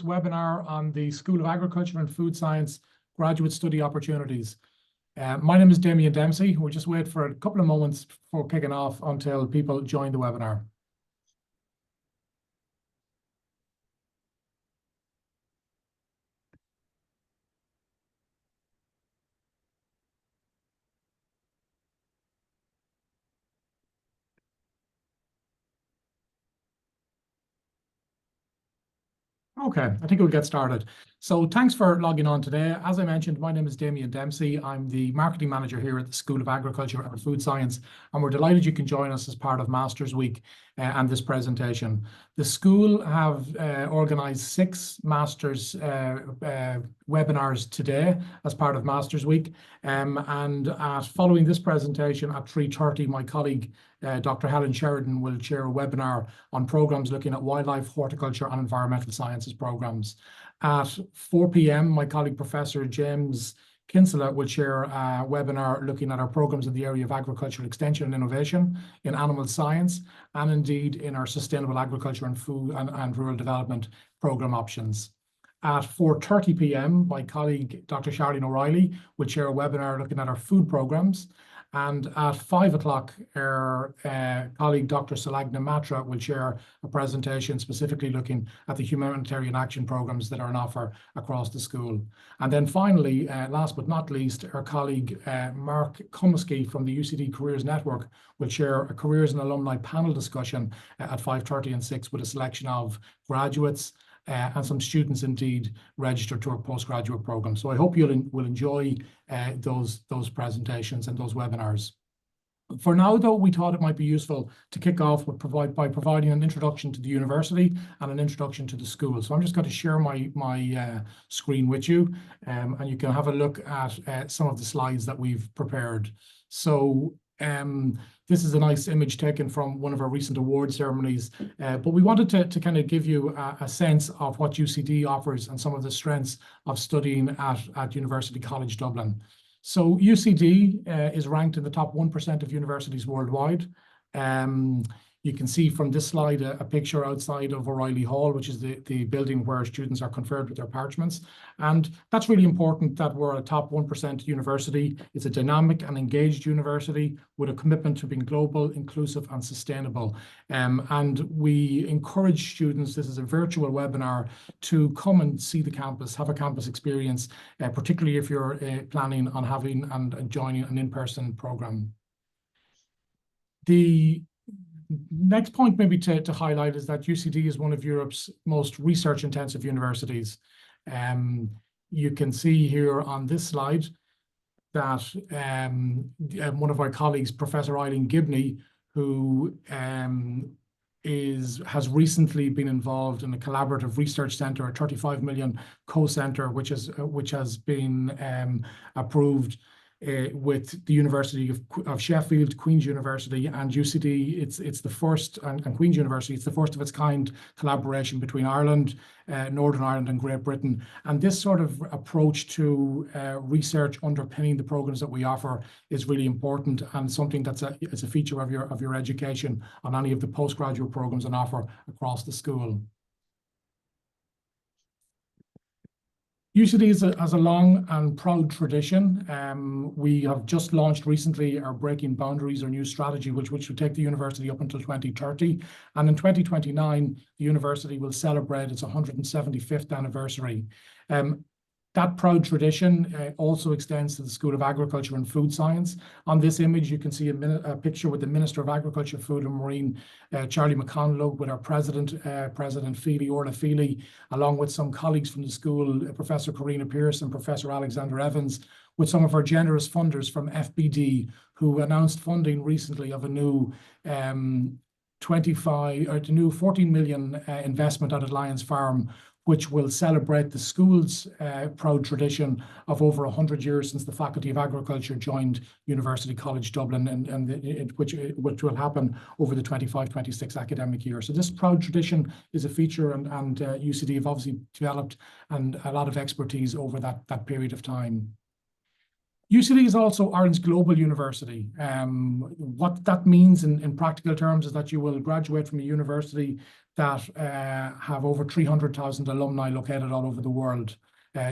first webinar on the School of Agriculture and Food Science graduate study opportunities. My name is Damien Dempsey. We'll just wait for a couple of moments before kicking off until people join the webinar. Okay, I think we'll get started. So thanks for logging on today. As I mentioned, my name is Damien Dempsey. I'm the marketing manager here at the School of Agriculture and Food Science, and we're delighted you can join us as part of Masters Week and this presentation. The school have organised 6 Masters webinars today as part of Masters Week. Following this presentation at 3:30, my colleague Dr. Helen Sheridan will chair a webinar on programmes looking at wildlife, horticulture and environmental sciences programmes. At 4 p.m, my colleague Professor James Kinsella will share a webinar looking at our programmes in the area of agricultural extension and innovation in animal science, and indeed in our sustainable agriculture and food and rural development programme options. At 4:30 p.m, my colleague Dr. Charlene O'Reilly will share a webinar looking at our food programmes. And at 5 o'clock, our colleague Dr. Salagna Matra will share a presentation specifically looking at the humanitarian action programmes that are on offer across the school. And then finally, last but not least, our colleague Mark Comiskey from the UCD Careers Network will share a careers and alumni panel discussion at 5:30 and 6 with a selection of graduates and some students indeed registered to our postgraduate program. So I hope you will enjoy those presentations and those webinars. For now, though, we thought it might be useful to kick off with providing an introduction to the university and an introduction to the school. So I'm just going to share my screen with you, and you can have a look at some of the slides that we've prepared. So this is a nice image taken from one of our recent award ceremonies, but we wanted to kind of give you a sense of what UCD offers and some of the strengths of studying at University College Dublin. So UCD is ranked in the top 1% of universities worldwide. You can see from this slide a picture outside of O'Reilly Hall, which is the building where students are conferred with their parchments. And that's really important that we're a top 1% university. It's a dynamic and engaged university with a commitment to being global, inclusive and sustainable. And we encourage students, this is a virtual webinar, to come and see the campus, have a campus experience, particularly if you're planning on having and joining an in-person program. The next point maybe to highlight is that UCD is one of Europe's most research-intensive universities. You can see here on this slide that one of our colleagues, Professor Eileen Gibney, who has recently been involved in a collaborative research centre, a 35 million co-centre, which has been approved with the University of Sheffield, Queen's University and UCD. It's the first, and Queen's University, it's the first of its kind collaboration between Ireland, Northern Ireland and Great Britain. And this sort of approach to research underpinning the programmes that we offer is really important and something that's a feature of your education on any of the postgraduate programmes on offer across the school. UCD has a long and proud tradition. We have just launched recently our Breaking Boundaries, our new strategy, which will take the university up until 2030. And in 2029, the university will celebrate its 175th anniversary. That proud tradition also extends to the School of Agriculture and Food Science. On this image, you can see a picture with the Minister of Agriculture, Food and Marine, Charlie McConalogue, with our President, President Feely, Orla Feely, along with some colleagues from the school, Professor Corina Pierce and Professor Alexander Evans, with some of our generous funders from FBD, who announced funding recently of a new 14 million investment out at Lyons Farm, which will celebrate the school's proud tradition of over 100 years since the Faculty of Agriculture joined University College Dublin, which will happen over the 25-26 academic year. So this proud tradition is a feature, and UCD have obviously developed and a lot of expertise over that period of time. UCD is also Ireland's global university. What that means in practical terms is that you will graduate from a university that have over 300,000 alumni located all over the world.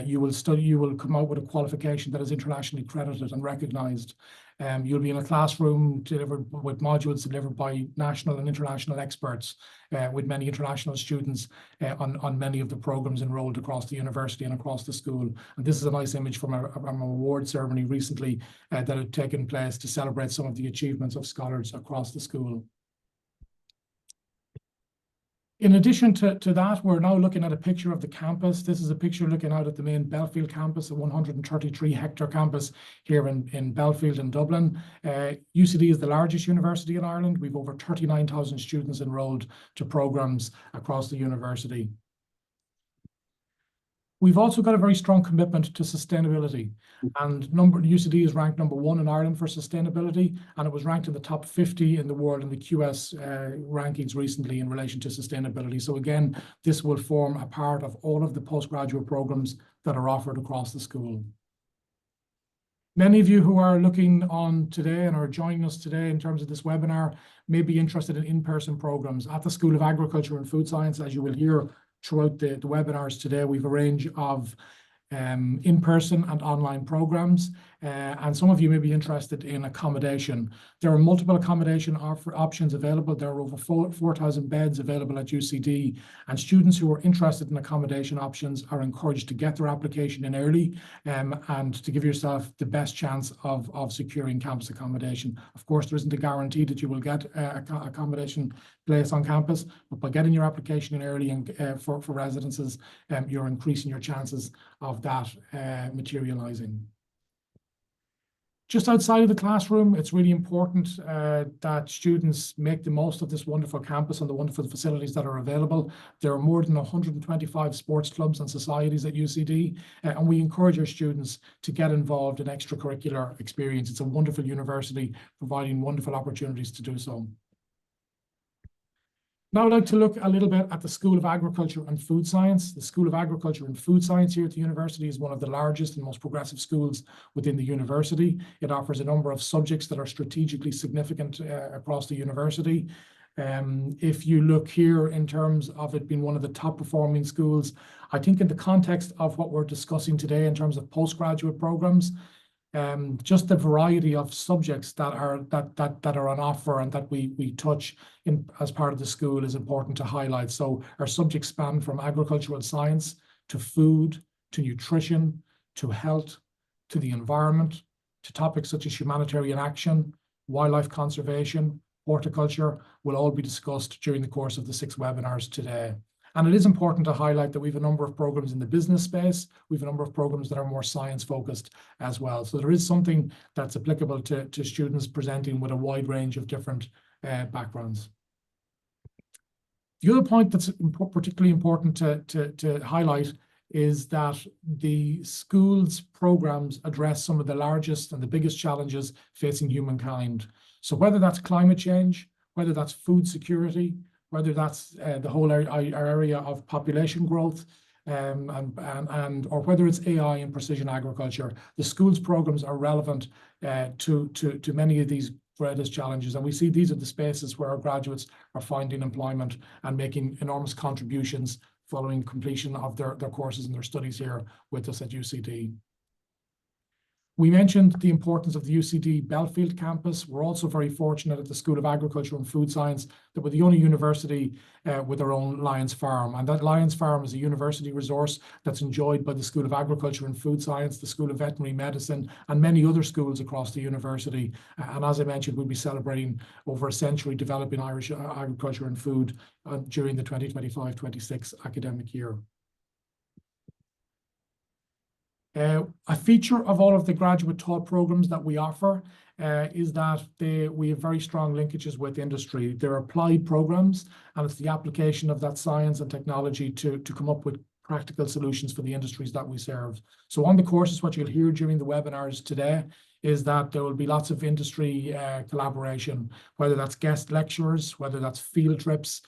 You will come out with a qualification that is internationally credited and recognized. You'll be in a classroom delivered with modules delivered by national and international experts, with many international students on many of the programs enrolled across the university and across the school. And this is a nice image from an award ceremony recently that had taken place to celebrate some of the achievements of scholars across the school. In addition to that, we're now looking at a picture of the campus. This is a picture looking out at the main Belfield campus, a 133-hectare campus here in Belfield in Dublin. UCD is the largest university in Ireland. We've over 39,000 students enrolled to programs across the university. We've also got a very strong commitment to sustainability, and UCD is ranked #1 in Ireland for sustainability, and it was ranked in the top 50 in the world in the QS rankings recently in relation to sustainability. So again, this will form a part of all of the postgraduate programs that are offered across the school. Many of you who are looking on today and are joining us today in terms of this webinar may be interested in in-person programs at the School of Agriculture and Food Science. As you will hear throughout the webinars today, we've a range of in-person and online programs, and some of you may be interested in accommodation. There are multiple accommodation options available. There are over 4,000 beds available at UCD, and students who are interested in accommodation options are encouraged to get their application in early and to give yourself the best chance of securing campus accommodation. Of course, there isn't a guarantee that you will get accommodation place on campus, but by getting your application in early and for residences, you're increasing your chances of that materializing. Just outside of the classroom, it's really important that students make the most of this wonderful campus and the wonderful facilities that are available. There are more than 125 sports clubs and societies at UCD, and we encourage our students to get involved in extracurricular experience. It's a wonderful university providing wonderful opportunities to do so. Now I'd like to look a little bit at the School of Agriculture and Food Science. The School of Agriculture and Food Science here at the university is one of the largest and most progressive schools within the university. It offers a number of subjects that are strategically significant across the university. If you look here in terms of it being one of the top performing schools, I think in the context of what we're discussing today in terms of postgraduate programs, just the variety of subjects that are on offer and that we touch in as part of the school is important to highlight. So our subjects span from agricultural science to food, to nutrition, to health, to the environment, to topics such as humanitarian action, wildlife conservation, horticulture will all be discussed during the course of the 6 webinars today. And it is important to highlight that we have a number of programs in the business space. We have a number of programs that are more science focused as well. So there is something that's applicable to students presenting with a wide range of different backgrounds. The other point that's particularly important to highlight is that the school's programs address some of the largest and the biggest challenges facing humankind. So whether that's climate change, whether that's food security, whether that's the whole area of population growth, or whether it's AI and precision agriculture, the school's programs are relevant to many of these greatest challenges. And we see these are the spaces where our graduates are finding employment and making enormous contributions following completion of their courses and their studies here with us at UCD. We mentioned the importance of the UCD Belfield campus. We're also very fortunate at the School of Agriculture and Food Science that we're the only university with our own Lions Farm. And that Lions Farm is a university resource that's enjoyed by the School of Agriculture and Food Science, the School of Veterinary Medicine, and many other schools across the university. And as I mentioned, we'll be celebrating over a century developing Irish agriculture and food during the 2025-26 academic year. A feature of all of the graduate taught programs that we offer is that we have very strong linkages with industry. They're applied programs, and it's the application of that science and technology to come up with practical solutions for the industries that we serve. So on the courses, what you'll hear during the webinars today is that there will be lots of industry collaboration, whether that's guest lecturers, whether that's field trips,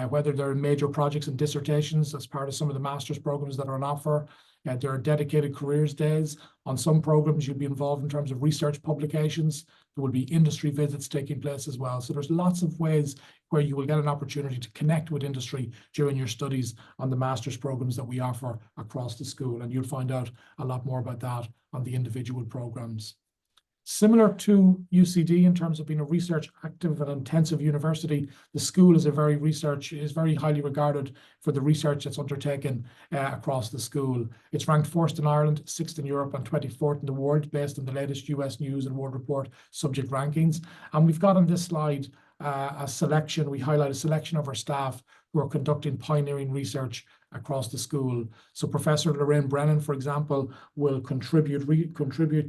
whether they're major projects and dissertations as part of some of the master's programs that are on offer. There are dedicated careers days. On some programs, you'll be involved in terms of research publications. There will be industry visits taking place as well. So there's lots of ways where you will get an opportunity to connect with industry during your studies on the master's programs that we offer across the school. And you'll find out a lot more about that on the individual programs. Similar to UCD in terms of being a research active and intensive university, the school is very highly regarded for the research that's undertaken across the school. It's ranked first in Ireland, 6th in Europe, and 24th in the world based on the latest US News and World Report subject rankings. And we've got on this slide we highlight a selection of our staff who are conducting pioneering research across the school. So Professor Lorraine Brennan, for example, will contribute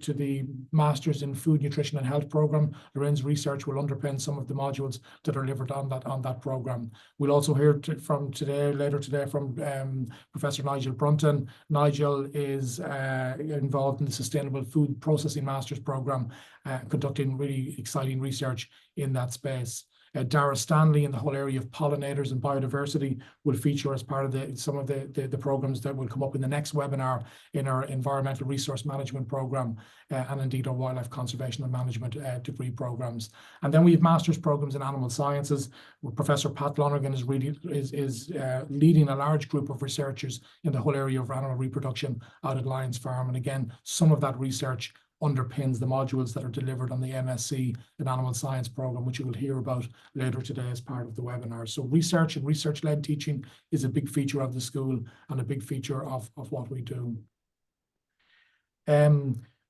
to the Masters in Food, Nutrition and Health program. Lorraine's research will underpin some of the modules that are delivered on that program. We'll also hear later today from Professor Nigel Brunton. Nigel is involved in the Sustainable Food Processing Masters program, conducting really exciting research in that space. Dara Stanley in the whole area of pollinators and biodiversity will feature as part of some of the programs that will come up in the next webinar in our environmental resource management program and indeed our wildlife conservation and management degree programs. And then we have master's programs in animal sciences, where Professor Pat Lonergan is leading a large group of researchers in the whole area of animal reproduction out at Lyons Farm. And again, some of that research underpins the modules that are delivered on the MSc in Animal Science program, which you will hear about later today as part of the webinar. So research and research-led teaching is a big feature of the school and a big feature of what we do.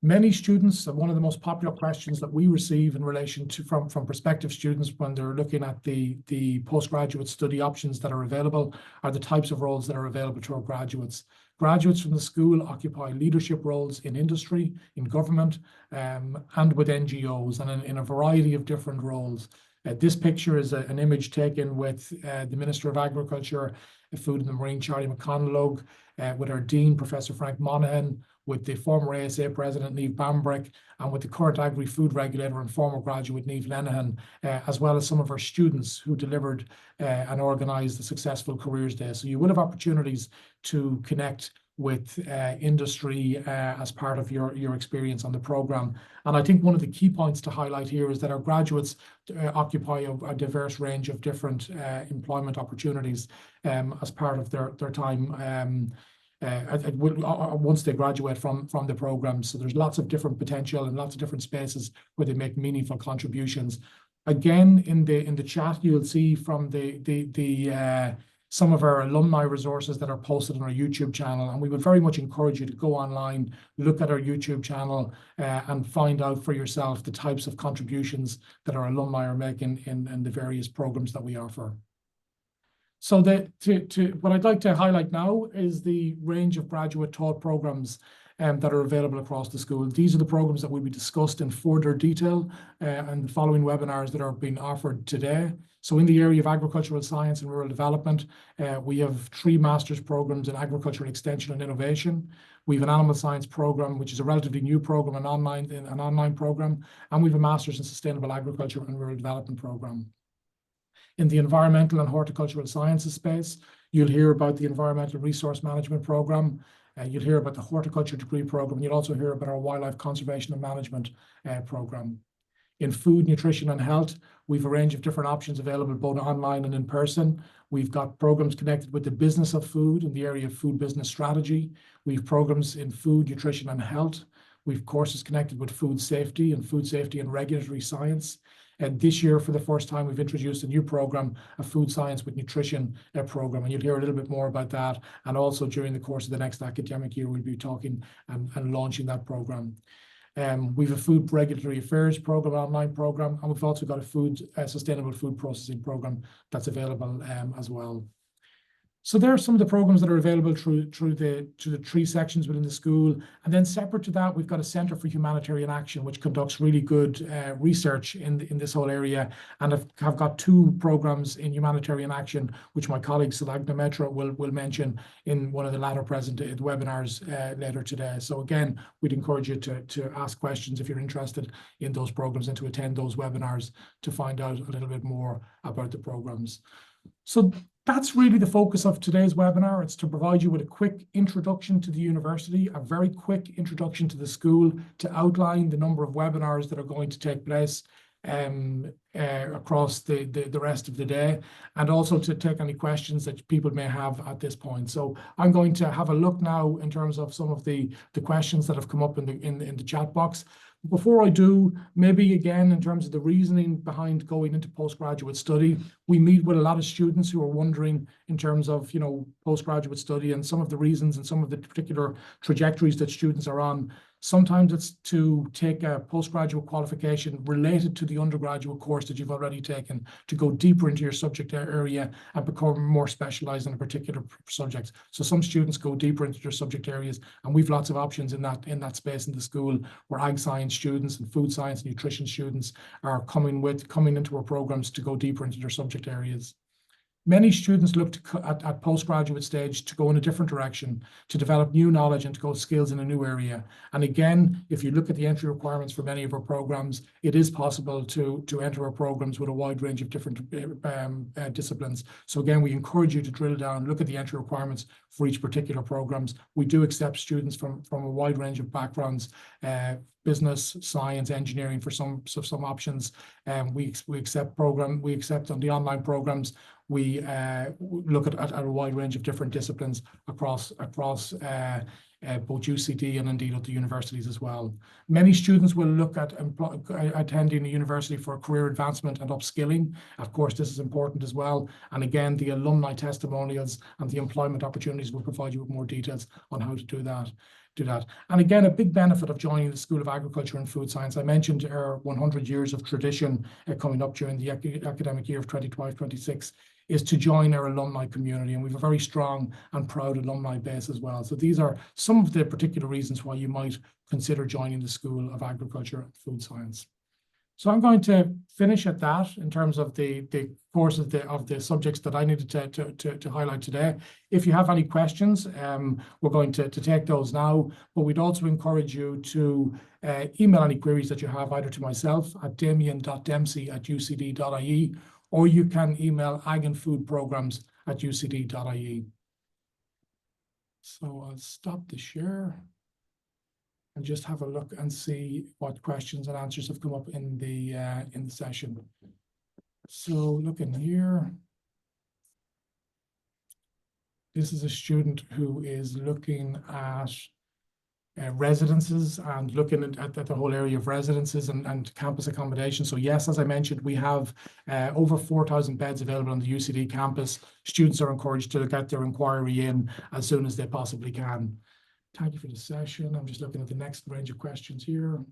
Many students, one of the most popular questions that we receive in relation to from prospective students when they're looking at the postgraduate study options that are available are the types of roles that are available to our graduates. Graduates from the school occupy leadership roles in industry, in government, and with NGOs, and in a variety of different roles. This picture is an image taken with the Minister of Agriculture, Food and the Marine, Charlie McConalogue, with our Dean, Professor Frank Monaghan, with the former ASA President, Niamh Bambrick, and with the current Agri-Food Regulator and former graduate, Niamh Lenihan, as well as some of our students who delivered and organised the successful Careers Day. So you will have opportunities to connect with industry as part of your experience on the programme. And I think one of the key points to highlight here is that our graduates occupy a diverse range of different employment opportunities as part of their time once they graduate from the program. So there's lots of different potential and lots of different spaces where they make meaningful contributions. Again, in the chat, you'll see from some of our alumni resources that are posted on our YouTube channel, and we would very much encourage you to go online, look at our YouTube channel, and find out for yourself the types of contributions that our alumni are making in the various programs that we offer. So what I'd like to highlight now is the range of graduate taught programs that are available across the school. These are the programs that will be discussed in further detail and the following webinars that are being offered today. So in the area of agricultural science and rural development, we have 3 master's programs in agricultural extension and innovation. We have an animal science program, which is a relatively new program, an online program, and we have a master's in sustainable agriculture and rural development program. In the environmental and horticultural sciences space, you'll hear about the environmental resource management program. You'll hear about the horticulture degree program. You'll also hear about our wildlife conservation and management program. In food, nutrition and health, we've a range of different options available both online and in person. We've got programs connected with the business of food in the area of food business strategy. We've programs in food, nutrition and health. We've courses connected with food safety and regulatory science. And this year, for the first time, we've introduced a new program, a food science with nutrition program, and you'll hear a little bit more about that. And also during the course of the next academic year, we'll be talking and launching that program. We have a food regulatory affairs program, online program, and we've also got a sustainable food processing program that's available as well. So there are some of the programs that are available through the 3 sections within the school. And then separate to that, we've got a Centre for Humanitarian Action, which conducts really good research in this whole area. And have got 2 programs in humanitarian action, which my colleague Salagna Metra will mention in one of the latter webinars later today. So again, we'd encourage you to ask questions if you're interested in those programs and to attend those webinars to find out a little bit more about the programs. So That's really the focus of today's webinar. It's to provide you with a quick introduction to the university, a very quick introduction to the school, to outline the number of webinars that are going to take place across the rest of the day, and also to take any questions that people may have at this point. So I'm going to have a look now in terms of some of the questions that have come up in the chat box. Before I do, maybe again, in terms of the reasoning behind going into postgraduate study, we meet with a lot of students who are wondering in terms of, postgraduate study and some of the reasons and some of the particular trajectories that students are on. Sometimes it's to take a postgraduate qualification related to the undergraduate course that you've already taken, to go deeper into your subject area and become more specialized in a particular subject. So some students go deeper into their subject areas, and we've lots of options in that space in the school, where ag science students and food science and nutrition students are coming into our programs to go deeper into their subject areas. Many students look at postgraduate stage to go in a different direction, to develop new knowledge and to go skills in a new area. And again, if you look at the entry requirements for many of our programs, it is possible to enter our programs with a wide range of different disciplines. So again, we encourage you to drill down, look at the entry requirements for each particular programs. We do accept students from a wide range of backgrounds, business, science, engineering for some options. We accept on the online programs. We look at a wide range of different disciplines across both UCD and indeed at the universities as well. Many students will look at attending a university for career advancement and upskilling. Of course, this is important as well. And again, the alumni testimonials and the employment opportunities will provide you with more details on how to do that. And again, a big benefit of joining the School of Agriculture and Food Science. I mentioned our 100 years of tradition coming up during the academic year of 2025-26 is to join our alumni community, and we have a very strong and proud alumni base as well. So these are some of the particular reasons why you might consider joining the School of Agriculture and Food Science. So I'm going to finish at that in terms of the course of the subjects that I needed to highlight today. If you have any questions, we're going to take those now, but we'd also encourage you to email any queries that you have either to myself at damien.dempsey@ucd.ie, or you can email agandfoodprograms@ucd.ie. So I'll stop the share and just have a look and see what questions and answers have come up in the session. So looking here, this is a student who is looking at residences and looking at the whole area of residences and campus accommodation. So yes, as I mentioned, we have over 4,000 beds available on the UCD campus. Students are encouraged to get their inquiry in as soon as they possibly can. Thank you for the session. I'm just looking at the next range of questions here.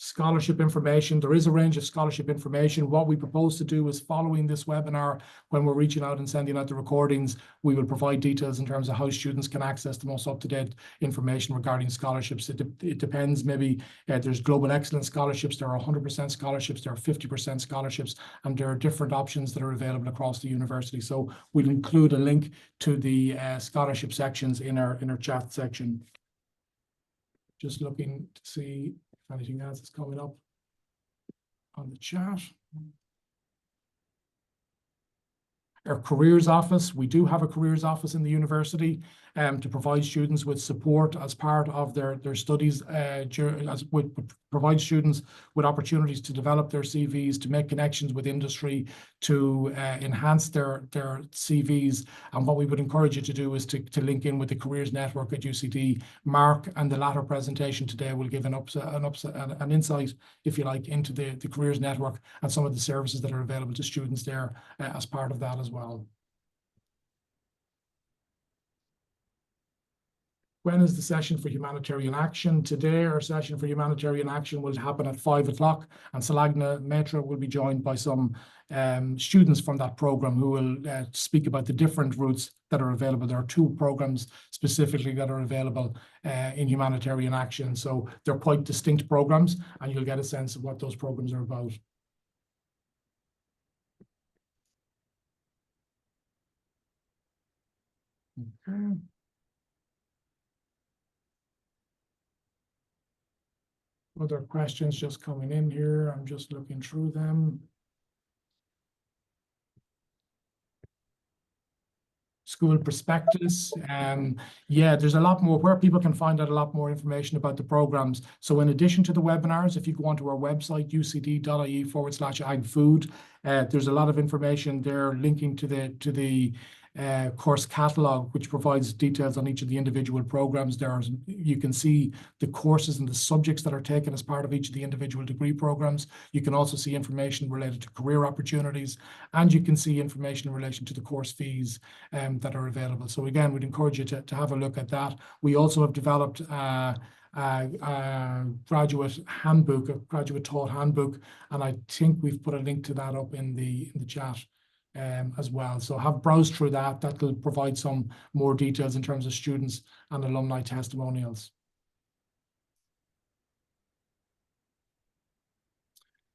Scholarship information. There is a range of scholarship information. What we propose to do is, following this webinar, when we're reaching out and sending out the recordings, we will provide details in terms of how students can access the most up-to-date information regarding scholarships. It depends. Maybe there's Global Excellence scholarships, there are 100% scholarships, there are 50% scholarships, and there are different options that are available across the university. So we'll include a link to the scholarship sections in our chat section. Just looking to see anything else is coming up on the chat. Our careers office, we do have a careers office in the university to provide students with support as part of their studies, provide students with opportunities to develop their CVs, to make connections with industry, to enhance their CVs. And what we would encourage you to do is to link in with the Careers Network at UCD. Mark and the latter presentation today will give an insight, if you like, into the Careers Network and some of the services that are available to students there as part of that as well. When is the session for humanitarian action? Today, our session for humanitarian action will happen at 5 o'clock, and Salagna Mehta will be joined by some students from that program who will speak about the different routes that are available. There are 2 programs specifically that are available in humanitarian action. So they're quite distinct programs, and you'll get a sense of what those programs are about. Okay. other questions just coming in here. I'm just looking through them. School prospectus. Yeah, there's a lot more where people can find out a lot more information about the programs. So in addition to the webinars, if you go onto our website, ucd.ie/agfood, there's a lot of information there linking to the course catalog, which provides details on each of the individual programs. You can see the courses and the subjects that are taken as part of each of the individual degree programs. You can also see information related to career opportunities, and you can see information in relation to the course fees that are available. So again, we'd encourage you to have a look at that. We also have developed a graduate handbook, a graduate taught handbook, and I think we've put a link to that up in the chat as well. So have browsed through that. That will provide some more details in terms of students and alumni testimonials.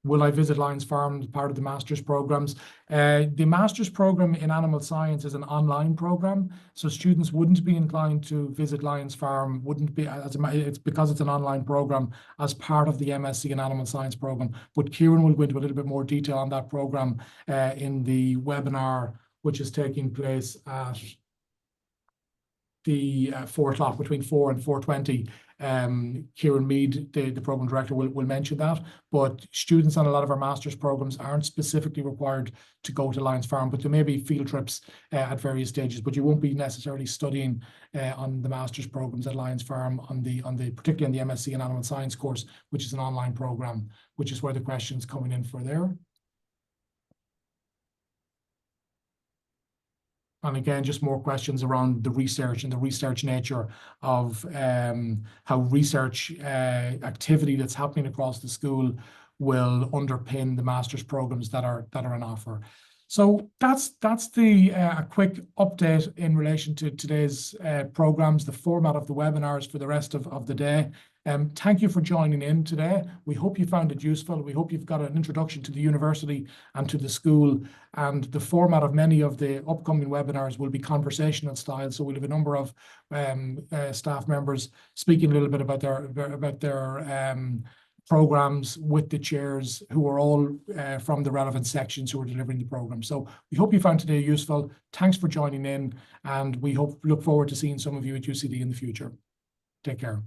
Will I visit Lyons Farm as part of the master's programs? The master's program in animal science is an online program, so students wouldn't be inclined to visit Lyons Farm, it's because it's an online program as part of the MSc in Animal Science program. But Kieran will go into a little bit more detail on that program in the webinar, which is taking place at the 4 o'clock, between 4 and 4:20. Kieran Mead, the program director, will mention that. But students on a lot of our master's programs aren't specifically required to go to Lyons Farm, but there may be field trips at various stages. But you won't be necessarily studying on the master's programs at Lyons Farm particularly on the MSc in Animal Science course, which is an online program, which is where the questions coming in for there. And again, just more questions around the research and the research nature of how research activity that's happening across the school will underpin the master's programs that are on offer. So that's a quick update in relation to today's programs, the format of the webinars for the rest of the day. Thank you for joining in today. We hope you found it useful. We hope you've got an introduction to the university and to the school. And the format of many of the upcoming webinars will be conversational style. So we'll have a number of staff members speaking a little bit about their programs with the chairs who are all from the relevant sections who are delivering the program. So we hope you found today useful. Thanks for joining in, and we look forward to seeing some of you at UCD in the future. Take care.